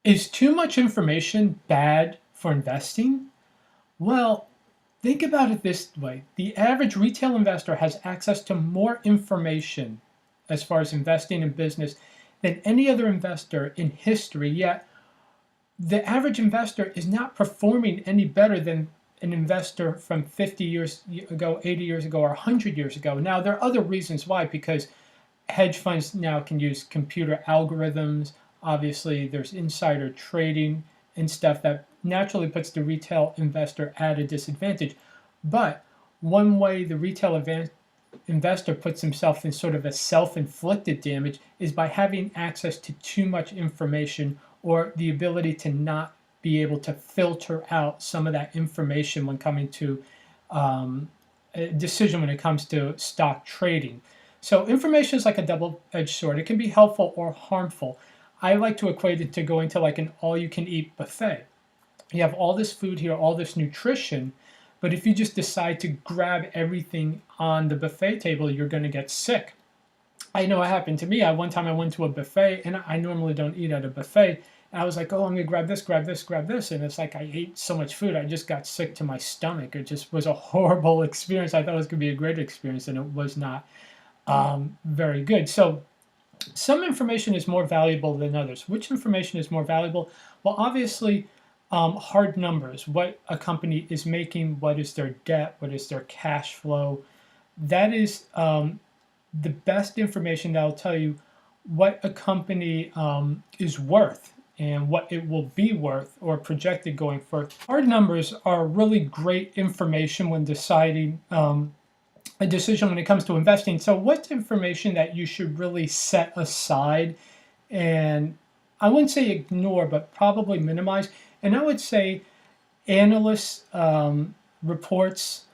Is too much information bad for investing? Well, think about it this way. The average retail investor has access to more information as far as investing in business than any other investor in history, yet the average investor is not performing any better than an investor from 50 years ago, 80 years ago, or 100 years ago. Now, there are other reasons why, because hedge funds now can use computer algorithms. Obviously, there's insider trading and stuff that naturally puts the retail investor at a disadvantage. But one way the retail investor puts himself in sort of a self-inflicted damage is by having access to too much information, or the ability to not be able to filter out some of that information when coming to a decision when it comes to stock trading. So information is like a double-edged sword. It can be helpful or harmful. I like to equate it to going to like an all-you-can-eat buffet. You have all this food here, all this nutrition, but if you just decide to grab everything on the buffet table, you're going to get sick. I know it happened to me. One time I went to a buffet, and I normally don't eat at a buffet. And I was like, oh, I'm going to grab this, grab this, grab this. And it's like I ate so much food, I just got sick to my stomach. It just was a horrible experience. I thought it was going to be a great experience, and it was not very good. So some information is more valuable than others. Which information is more valuable? Well, obviously, hard numbers, what a company is making, what is their debt, what is their cash flow. That is the best information that will tell you what a company is worth and what it will be worth or projected going forward. Hard numbers are really great information when deciding a decision when it comes to investing. So what's information that you should really set aside and I wouldn't say ignore, but probably minimize? And I would say analysts reports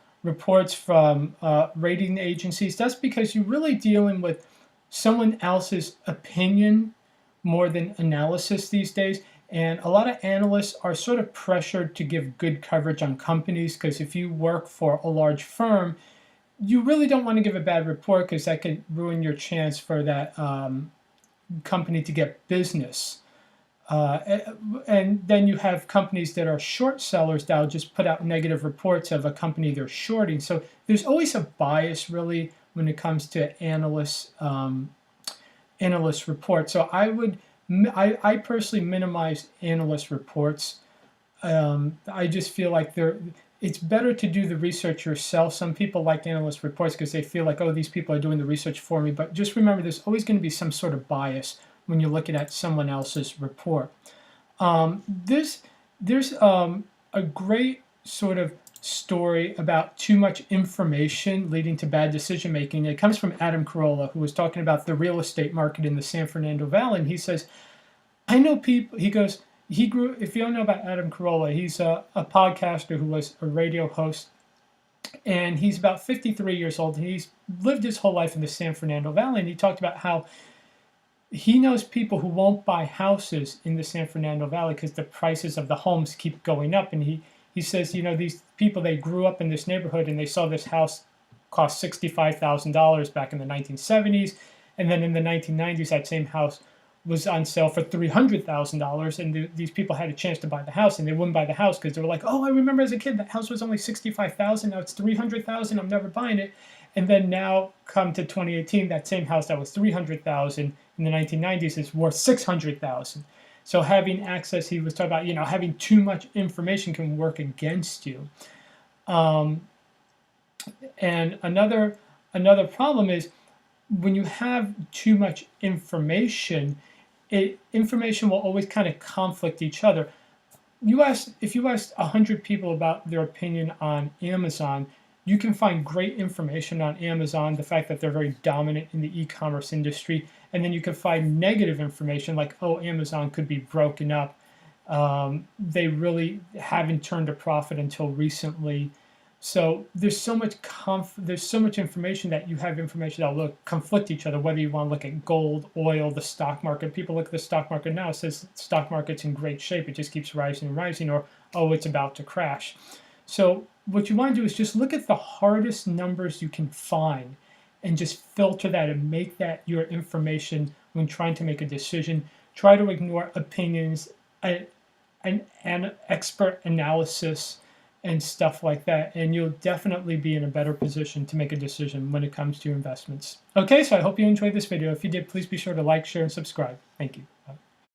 from rating agencies. That's because you're really dealing with someone else's opinion more than analysis these days. And a lot of analysts are sort of pressured to give good coverage on companies, because if you work for a large firm, you really don't want to give a bad report, because that could ruin your chance for that company to get business. And then you have companies that are short sellers that will just put out negative reports of a company they're shorting. So there's always a bias, really, when it comes to analyst reports. So I personally minimize analyst reports. I just feel like it's better to do the research yourself. Some people like analyst reports because they feel like, oh, these people are doing the research for me. But just remember, there's always going to be some sort of bias when you're looking at someone else's report. There's a great sort of story about too much information leading to bad decision making. It comes from Adam Carolla, who was talking about the real estate market in the San Fernando Valley. And he says, I know people, he goes, he grew, if you don't know about Adam Carolla, he's a podcaster who was a radio host. And he's about 53 years old. And he's lived his whole life in the San Fernando Valley. And he talked about how he knows people who won't buy houses in the San Fernando Valley because the prices of the homes keep going up. And he says, you know, these people, they grew up in this neighborhood and they saw this house cost $65,000 back in the 1970s. And then in the 1990s, that same house was on sale for $300,000. And these people had a chance to buy the house, and they wouldn't buy the house because they were like, oh, I remember as a kid, that house was only $65,000. Now it's $300,000. I'm never buying it. And then now come to 2018, that same house that was $300,000 in the 1990s is worth $600,000. So having access, he was talking about, you know, having too much information can work against you. And another problem is when you have too much information, information will always kind of conflict each other. If you ask 100 people about their opinion on Amazon, you can find great information on Amazon, the fact that they're very dominant in the e-commerce industry, and then you can find negative information like, oh, Amazon could be broken up. They really haven't turned a profit until recently. So there's so much information that you have information that will conflict each other, whether you want to look at gold, oil, the stock market. People look at the stock market now, it says the stock market's in great shape, it just keeps rising and rising, or, oh, it's about to crash. So what you want to do is just look at the hardest numbers you can find and just filter that and make that your information when trying to make a decision. Try to ignore opinions an expert analysis and stuff like that, and you'll definitely be in a better position to make a decision when it comes to investments. Okay, so I hope you enjoyed this video. If you did, please be sure to like, share, and subscribe. Thank you. Bye.